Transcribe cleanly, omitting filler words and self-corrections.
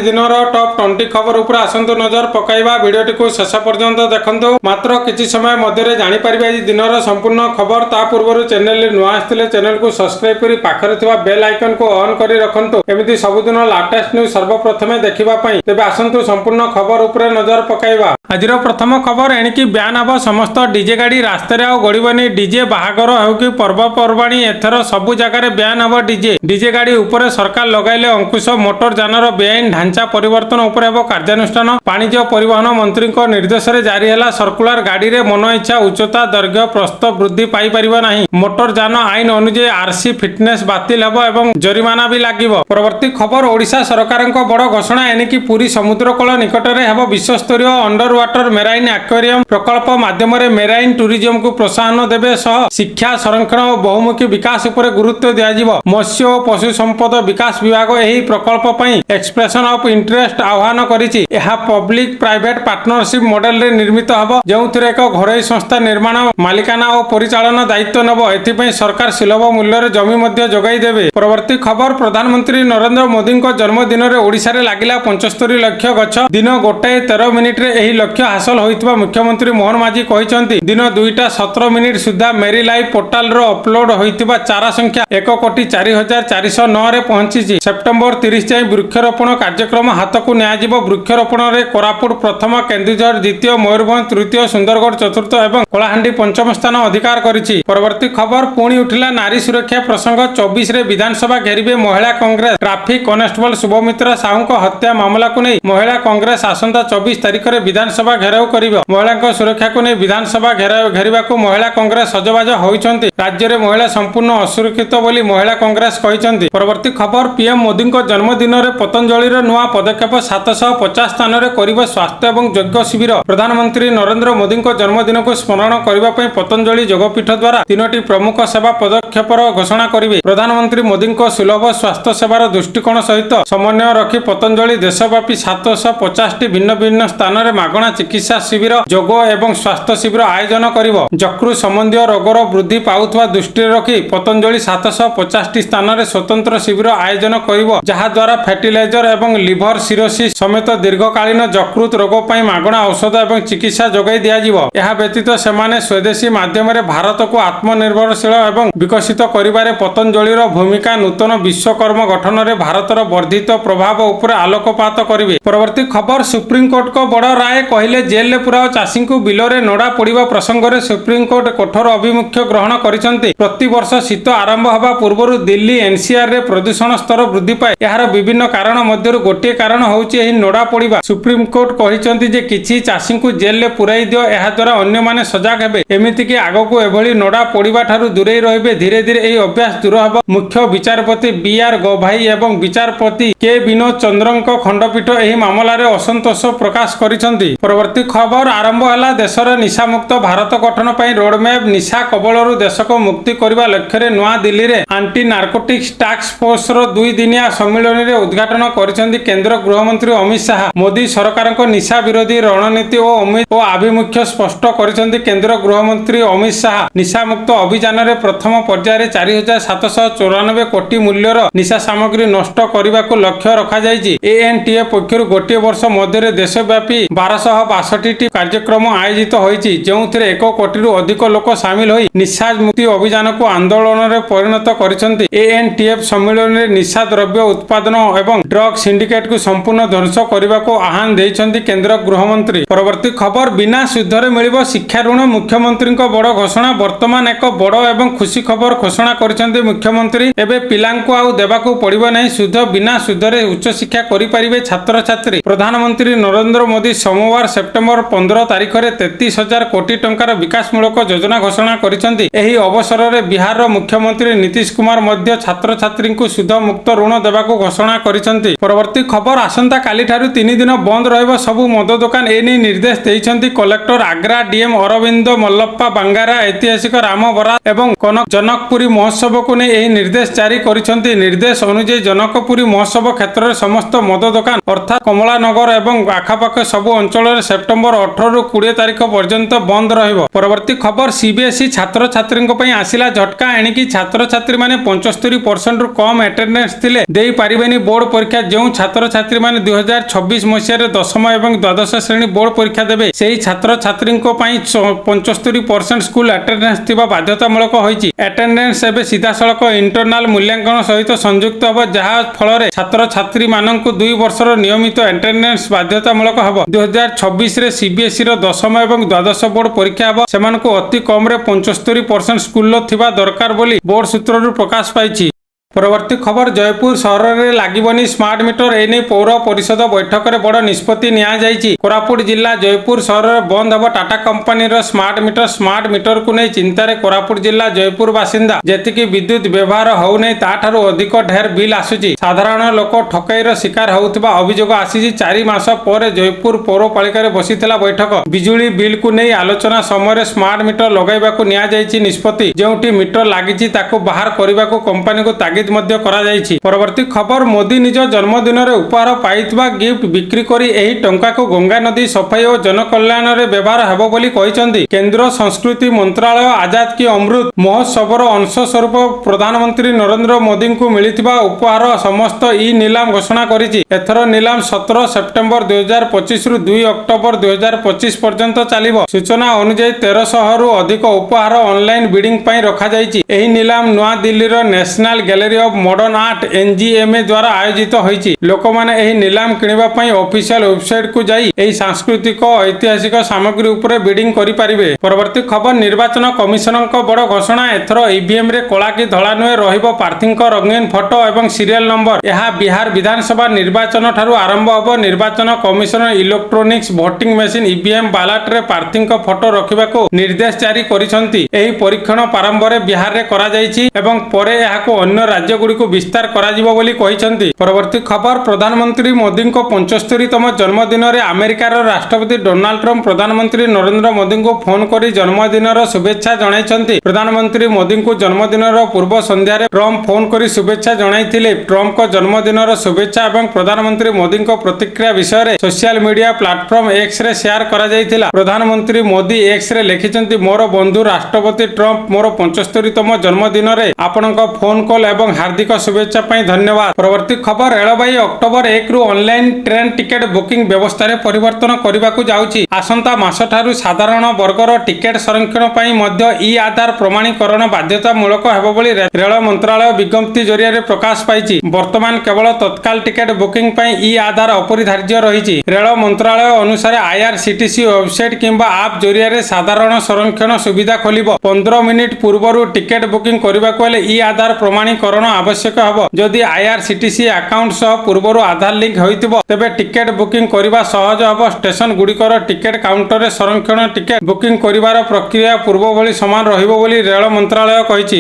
दिनर top 20 खबर उपर आसंतु नजर पकाइबा वीडियोटी को शेष पर्यंत देखंतु। मात्र किछि समय मध्य जानि परिबे आज दिनर संपूर्ण खबर। ता पूर्व चैनल नुआ आस्थिले चैनल को सब्सक्राइब करी पाखरे थिबा बेल आइकन को ऑन करी रखंतु। एमिति सबुदिन लेटेस्ट न्यूज सर्वप्रथमे देखिबा पई। तेबे आसंतु संपूर्ण खबर उपरे नजर पकाइबा। आजिर प्रथम खबर एणिकी ब्यान हब समस्त डीजे गाड़ी रास्तारे आ गड़िबनी। डीजे बाहागर हेउ कि पर्वपर्वाणी एथर सबु जगार ब्यान हब। डीजे गाड़ी उपरे सरकार लगाइले अंकुश। मोटर जानर बेआईन ढांचा परिवर्तन उपरे हेब कार्यानुष्ठान। वाणिज्य परिवहन मंत्री निर्देश रे जारी है सर्कुलर। गाड़ी रे मन इच्छा उच्चता दैर्घ्य प्रस्थ वृद्धि पाई परिबा नाही। मोटर जान आईन अनुसार आरसी फिटनेस बातिल हेब एवं जरिमाना भी लागिबो। परवर्ती खबर ओडिशा सरकारक बड़ घोषणा एनिकी पुरी समुद्र कूल निकटरे हेब विश्वस्तरीय अंडर वाटर मेराइन एक्वेरियम प्रकल्प माध्यम मेराइन टूरिज्म को प्रोत्साहन देबे सह शिक्षा संरक्षण और बहुमुखी विकास उपरे गुरुत्व दियाजिबो। मत्स्य और पशु संपद विकास विभाग एही प्रकल्प पई एक्सप्रेशन ऑफ इंटरेस्ट आह्वान करिछि। एहा पब्लिक प्राइवेट पार्टनरशिप मॉडल रे निर्मित हबो, जेउथिरे एक घरोई संस्था निर्माण मालिकाना और परिचालन दायित्व नेबो। एथिपई सरकार सुलभ मूल्य रे जमी मध्य जोगाई देबे। परवर्ती खबर प्रधानमंत्री नरेंद्र मोदी को जन्मदिन रे ओडिशा रे लागिला 75 लाख गछ। दिन 1:13 मिनिट रे एही लक्ष्य हासिल होइतबा मुख्यमंत्री मोहन माझी कहिसंती। दिन 2:17 सुधा मेरी लाइफ पोर्टाल रो अपलोड होइतबा चारा संख्या 1,04,409 रे पहुंची। सेप्टेम्बर 30 जाए वृक्षरोपण कार्यक्रम हाथ को नियाजिबो। वृक्षरोपण रे कोरापुट प्रथम, केन्दुझर द्वितीय, मयूरभंज तृतीय, सुंदरगढ़ चतुर्थ एवं कलाहांडी पंचम स्थान अधिकार करिछि। परवर्ती खबर पुणी उठिला नारी सुरक्षा प्रसंग। 24 रे विधानसभा घेरिबे महिला कांग्रेस। ट्राफिक कनेस्टेबल शुभमित्रा साहू को हत्या मामला को नहीं महिला कांग्रेस आसंता 24 तारिख रे विधानसभा घेराव करिबो। महिला सुरक्षा को नहीं विधानसभा घेरिबा को महिला कांग्रेस सजबाज होइचंती। राज्य रे महिला संपूर्ण असुरक्षित बोली महिला कांग्रेस कहिचंती। परवर्ती खबर पीएम मोदी को जन्मदिन रे पतंजलि रे नुआ पदक्षेप 750 स्थान रे करिबो स्वास्थ्य एवं योग्य शिविर। प्रधानमंत्री नरेंद्र मोदी को जन्मदिन को स्मरण करबा पई पतंजलि योगपीठ द्वारा 3टी प्रमुख सेवा पदक्षेपर घोषणा करिवे। प्रधानमंत्री मोदी को सुलभ स्वास्थ्य सेवार दृष्टिकोण सहित समन्वय रखी पतंजलि देशव्यापी 750 भिन्न भिन्न स्थान रे मागणा चिकित्सा शिविर, योग एवं स्वास्थ्य शिविर आयोजन करिवो। यकृत संबंधी रोगर वृद्धि पाउथवा दृष्टि रखी पतंजलि 750 स्थान रे स्वतंत्र शिविर आयोजन करिवो, जहा द्वारा फर्टिलाइजर एवं लिभर सिरोसिस समेत दीर्घकालीन यकृत रोग पई मागणा औषध एवं चिकित्सा जोगाई दियाजिवो। एहा व्यतीत सेमाने स्वदेशी माध्यम रे भारत को आत्मनिर्भरशील एवं विकसित करिबारे पतंजलिर भूमिका नूतन विश्वकर्म गठन रे भारतर वर्धित प्रभाव उपरे आलोकपात करिवे। परवर्ती खबर सुप्रीम कोर्ट को बड़ राय कहले जेल रे पुराओ चाषी को बिल रे नोडा पड़िबा प्रसंग रे सुप्रीम कोर्ट कठोर अभिमुख्य ग्रहण करिसंती। प्रति वर्ष शीत आरंभ हवा पूर्व दिल्ली एनसीआर रे प्रदूषण स्तर वृद्धि पाए। यार विभिन्न कारण मध्यरु गोटे कारण होउची एही नोडा पड़िबा। सुप्रीम कोर्ट कहिसंती जे किछि चाषी को जेल रे पुराई दियो, एहा द्वारा अन्य माने सजग हेबे। एमिति कि आगो को एभली नोडा पड़िबा थारु दूरे रहिबे। धीरे धीरे एही अभ्यास दूर हबो। मुख्य विचारपति बीआर गभाई एवं विचारपति के विनोद चंद्रଙ୍କ खंडपीठ एही मामला रे असंतोष प्रकाश करिसंती। परवर्ती खबर आरंभ हला देशर निशा मुक्त भारत गठन पई रोडमैप। निशा कबलरू देश को मुक्ति करबा लक्ष्य रे नुआ दिल्ली रे एंटी नार्कोटिक्स टास्क फोर्स रो 2 दिनिया सम्मेलन रे उद्घाटन करिसंती केंद्र गृहमंत्री अमित शाह। मोदी सरकार को निशा विरोधी रणनीति और आभिमुख्य स्पष्ट करिसंती केंद्र गृहमंत्री अमित शाह। निशा मुक्त अभियान रे प्रथम पर्याय रे 4,794 कोटी मूल्यर निशा सामग्री नष्ट करबा को लक्ष्य रखा जायछि। एएनटीए पक्षरु गोटे वर्ष मध्य रे देशव्यापी 1262 कार्यक्रम आयोजित होईछि, जेउथिरे 1 कोटी रु अधिक लोक शामिल होई निशा मुक्ति अभियान को आंदोलन रे परिणत करिसंती। एएनटीएफ सम्मेलन रे निशा द्रव्य उत्पादन एवं ड्रग सिंडिकेट को संपूर्ण ध्वंस करबा को आह्वान देइछंती केंद्र गृहमंत्री। परवर्ती खबर बिना सुध रे मिलिबो शिक्षा ऋण। मुख्यमंत्री को बड़ घोषणा। वर्तमान एक बड़ एवं खुशी खबर घोषणा करिसंती मुख्यमंत्री। एबे पिलांको आउ देबाको पड़िबो नाही सुध। बिना सुध रे उच्च शिक्षा करि परिबे छात्र छात्री। प्रधानमंत्री नरेंद्र मोदी सोमवार सेप्टेम्बर 15 तारिख रे 33,000 कोटी टंकार विकासमूलक योजना घोषणा करिसंती। एही अवसर रे बिहार मुख्यमंत्री नीतीश कुमार मध्य छात्र छात्री को सुध मुक्त ऋण देबाको घोषणा करिसंती। परवर्ती खबर आसंता काली ठारू 3 दिन बंद रहइबो सबु मद दुकान। एनी निर्देश देइछंती कलेक्टर आग्रा डीएम अरविंद मल्लप्पा बांगारा। ऐतिहासिक राम बरात एवं जनकपुरी महोत्सव को नहीं एही निर्देश जारी करिसंती। निर्देश अनुसार जनकपुरी महोत्सव क्षेत्र में समस्त मद दुकान अर्थात कमलानगर एवं आखापाख सबु अंचल सेप्टेम्बर 18 रु 20 तारिख पर्यंत बंद रहिबो। परवर्ती खबर सीबीएसई छात्र छात्री आसिला झटका। एणिकी छात्र छात्री माने 75% रु कम एटेंडेंस थिले देई पारिबेनी बोर्ड परीक्षा। जो ଛାତ୍ରଛାତ୍ରୀମାନେ 2026 ମସିହାରେ ଦଶମ ଏବଂ ଦ୍ୱାଦଶ ଶ୍ରେଣୀ ବୋର୍ଡ ପରୀକ୍ଷା ଦେବେ ସେହି ଛାତ୍ରଛାତ୍ରୀଙ୍କ ପାଇଁ 75% ସ୍କୁଲ ଆଟେଣ୍ଡାନ୍ସ ଥିବା ବାଧ୍ୟତାମୂଳକ ହୋଇଛି। ଆଟେଣ୍ଡାନ୍ସ ଏବେ ସିଧାସଳଖ ଇଣ୍ଟରନାଲ ମୂଲ୍ୟାଙ୍କନ ସହିତ ସଂଯୁକ୍ତ ହେବ, ଯାହା ଫଳରେ ଛାତ୍ରଛାତ୍ରୀମାନଙ୍କୁ 2 ବର୍ଷର ନିୟମିତ ଆଟେଣ୍ଡାନ୍ସ ବାଧ୍ୟତାମୂଳକ ହେବ। 2026ରେ ସିବିଏସ୍ଇର ଦଶମ ଏବଂ ଦ୍ୱାଦଶ ବୋର୍ଡ ପରୀକ୍ଷା ହେବ। ସେମାନଙ୍କୁ ଅତି କମରେ 75% ସ୍କୁଲ ଥିବା ଦରକାର ବୋଲି ବୋର୍ଡ ସୂତ୍ରରୁ ପ୍ରକାଶ ପାଇଛି। ପରବର୍ତ୍ତୀ ଖବର, ଜୟପୁର ସହରରେ ଲାଗିବନି ସ୍ମାର୍ଟ ମିଟର। ଏନେଇ ପୌର ପରିଷଦ ବୈଠକରେ ବଡ଼ ନିଷ୍ପତ୍ତି ନିଆଯାଇଛି। କୋରାପୁଟ ଜିଲ୍ଲା ଜୟପୁର ସହରରେ ବନ୍ଦ ହେବ ଟାଟା କମ୍ପାନୀର ସ୍ମାର୍ଟ ମିଟର। ସ୍ମାର୍ଟ ମିଟରକୁ ନେଇ ଚିନ୍ତାରେ କୋରାପୁଟ ଜିଲ୍ଲା ଜୟପୁର ବାସିନ୍ଦା। ଯେତିକି ବିଦ୍ୟୁତ ବ୍ୟବହାର ହେଉନାହିଁ ତାଠାରୁ ଅଧିକ ଢେର ବିଲ୍ ଆସୁଛି। ସାଧାରଣ ଲୋକ ଠକେଇର ଶିକାର ହେଉଥିବା ଅଭିଯୋଗ ଆସିଛି। 4 ମାସ ପରେ ଜୟପୁର ପୌରପାଳିକାରେ ବସିଥିଲା ବୈଠକ। ବିଜୁଳି ବିଲ୍କୁ ନେଇ ଆଲୋଚନା ସମୟରେ ସ୍ମାର୍ଟ ମିଟର ଲଗାଇବାକୁ ନିଆଯାଇଛି ନିଷ୍ପତ୍ତି। ଯେଉଁଠି ମିଟର ଲାଗିଛି ତାକୁ ବାହାର କରିବାକୁ କମ୍ପାନୀକୁ ତାଗିଦ ମଧ୍ୟ କରାଯାଇଛି। ପରବର୍ତ୍ତୀ ଖବର, ମୋଦି ନିଜ ଜନ୍ମଦିନରେ ଉପହାର ପାଇଥିବା ଗିଫ୍ଟ ବିକ୍ରି କରି ଏହି ଟଙ୍କାକୁ ଗଙ୍ଗା ନଦୀ ସଫାଇ ଓ ଜନକଲ୍ୟାଣରେ ବ୍ୟବହାର ହେବ ବୋଲି କହିଛନ୍ତି। କେନ୍ଦ୍ର ସଂସ୍କୃତି ମନ୍ତ୍ରାଳୟ ଆଜାଦ କି ଅମୃତ ମହୋତ୍ସବର ଅଂଶ ସ୍ୱରୂପ ପ୍ରଧାନମନ୍ତ୍ରୀ ନରେନ୍ଦ୍ର ମୋଦିଙ୍କୁ ମିଳିଥିବା ଉପହାର ସମସ୍ତ ନିଲାମ ଘୋଷଣା କରିଛି। ଏଥର ନିଲାମ 17 ସେପ୍ଟେମ୍ବର 2025ରୁ 2 ଅକ୍ଟୋବର 2025 ପର୍ଯ୍ୟନ୍ତ ଚାଲିବ। ସୂଚନା ଅନୁଯାୟୀ 1300ରୁ ଅଧିକ ଉପହାର ଅନଲାଇନ ବିଡିଂ ପାଇଁ ରଖାଯାଇଛି। ଏହି ନିଲାମ ନୂଆଦିଲ୍ଲୀର national gallery of modern art NGMA ଦ୍ୱାରା ଆୟୋଜିତ ହୋଇଛି। ଲୋକମାନେ ଏହି ନିଲାମ କିଣିବା ପାଇଁ ଅଫିସିଆଲ ୱେବସାଇଟକୁ ଯାଇ ଏହି ସାଂସ୍କୃତିକ ଐତିହାସିକ ସାମଗ୍ରୀ ଉପରେ ବିଡିଂ କରିପାରିବେ। ପରବର୍ତ୍ତୀ ଖବର, ନିର୍ବାଚନ କମିଶନଙ୍କ ବଡ଼ ଘୋଷଣା। ଏଥର ଇଭିଏମରେ କଳା କି ଧଳା ନୁହେଁ, ରହିବ ପ୍ରାର୍ଥୀଙ୍କ ରଙ୍ଗୀନ ଫଟୋ ଏବଂ ସିରିଏଲ ନମ୍ବର। ଏହା ବିହାର ବିଧାନସଭା ନିର୍ବାଚନ ଠାରୁ ଆରମ୍ଭ ହେବ। ନିର୍ବାଚନ commission electronics voting machine EVM ବାଲାଟରେ ପ୍ରାର୍ଥୀଙ୍କ ଫଟୋ ରଖିବାକୁ ନିର୍ଦ୍ଦେଶ ଜାରି କରିଛନ୍ତି। ଏହି ପରୀକ୍ଷଣ ପ୍ରାରମ୍ଭରେ ବିହାରରେ କରାଯାଇଛି ଏବଂ ପରେ ଏହାକୁ ଅନ୍ୟ ରାଜ୍ୟଗୁଡ଼ିକୁ ବିସ୍ତାର କରାଯିବ ବୋଲି କହିଛନ୍ତି। ପରବର୍ତ୍ତୀ ଖବର, ପ୍ରଧାନମନ୍ତ୍ରୀ ମୋଦିଙ୍କ 75ତମ ଜନ୍ମଦିନରେ ଆମେରିକାର ରାଷ୍ଟ୍ରପତି ଡୋନାଲ୍ଡ ଟ୍ରମ୍ପ ପ୍ରଧାନମନ୍ତ୍ରୀ ନରେନ୍ଦ୍ର ମୋଦିଙ୍କୁ ଫୋନ କରି ଜନ୍ମଦିନର ଶୁଭେଚ୍ଛା ଜଣାଇଛନ୍ତି। ପ୍ରଧାନମନ୍ତ୍ରୀ ମୋଦିଙ୍କୁ ଜନ୍ମଦିନର ପୂର୍ବ ସନ୍ଧ୍ୟାରେ ଟ୍ରମ୍ପ ଫୋନ କରି ଶୁଭେଚ୍ଛା ଜଣାଇଥିଲେ। ଟ୍ରମ୍ପଙ୍କ ଜନ୍ମଦିନର ଶୁଭେଚ୍ଛା ଏବଂ ପ୍ରଧାନମନ୍ତ୍ରୀ ମୋଦିଙ୍କ ପ୍ରତିକ୍ରିୟା ବିଷୟରେ ସୋସିଆଲ ମିଡିଆ ପ୍ଲାଟଫର୍ମ ଏକ୍ସରେ ସେୟାର କରାଯାଇଥିଲା। ପ୍ରଧାନମନ୍ତ୍ରୀ ମୋଦି ଏକ୍ସରେ ଲେଖିଛନ୍ତି, ମୋର ବନ୍ଧୁ ରାଷ୍ଟ୍ରପତି ଟ୍ରମ୍ପ, ମୋର 75ତମ ଜନ୍ମଦିନରେ ଆପଣଙ୍କ ଫୋନ କଲ୍ ଏବଂ ହାର୍ଦ୍ଦିକ ଶୁଭେଚ୍ଛା ପାଇଁ ଧନ୍ୟବାଦ। ପରବର୍ତ୍ତୀ ଖବର, ରେଳବାଇ ଅକ୍ଟୋବର 1ରୁ ଅନଲାଇନ ଟ୍ରେନ୍ ଟିକେଟ ବୁକିଂ ବ୍ୟବସ୍ଥାରେ ପରିବର୍ତ୍ତନ କରିବାକୁ ଯାଉଛି। ଆସନ୍ତା ମାସଠାରୁ ସାଧାରଣ ବର୍ଗର ଟିକେଟ ସଂରକ୍ଷଣ ପାଇଁ ମଧ୍ୟ ଆଧାର ପ୍ରମାଣୀକରଣ ବାଧ୍ୟତାମୂଳକ ହେବ ବୋଲି ରେଳ ମନ୍ତ୍ରାଳୟ ବିଜ୍ଞପ୍ତି ଜରିଆରେ ପ୍ରକାଶ ପାଇଛି। ବର୍ତ୍ତମାନ କେବଳ ତତ୍କାଳ ଟିକେଟ ବୁକିଂ ପାଇଁ ଆଧାର ଅପରିହାର୍ଯ୍ୟ ରହିଛି। ରେଳ ମନ୍ତ୍ରାଳୟ ଅନୁସାରେ IRCTC ୱେବସାଇଟ କିମ୍ବା ଆପ୍ ଜରିଆରେ ସାଧାରଣ ସଂରକ୍ଷଣ ସୁବିଧା ଖୋଲିବ। 15 ମିନିଟ୍ ପୂର୍ବରୁ ଟିକେଟ ବୁକିଂ କରିବାକୁ ହେଲେ ଆଧାର ପ୍ରମାଣୀକରଣ ଆବଶ୍ୟକ ହେବ। ଯଦି IRCTC ଆକାଉଣ୍ଟ ସହ ପୂର୍ବରୁ ଆଧାର ଲିଙ୍କ ହୋଇଥିବ ତେବେ ଟିକେଟ ବୁକିଂ କରିବା ସହଜ ହେବ। ଷ୍ଟେସନ ଗୁଡ଼ିକର ଟିକେଟ କାଉଣ୍ଟରରେ ସଂରକ୍ଷଣ ଟିକେଟ ବୁକିଂ କରିବାର ପ୍ରକ୍ରିୟା ପୂର୍ବ ଭଳି ସମାନ ରହିବ ବୋଲି ରେଳ ମନ୍ତ୍ରାଳୟ କହିଛି।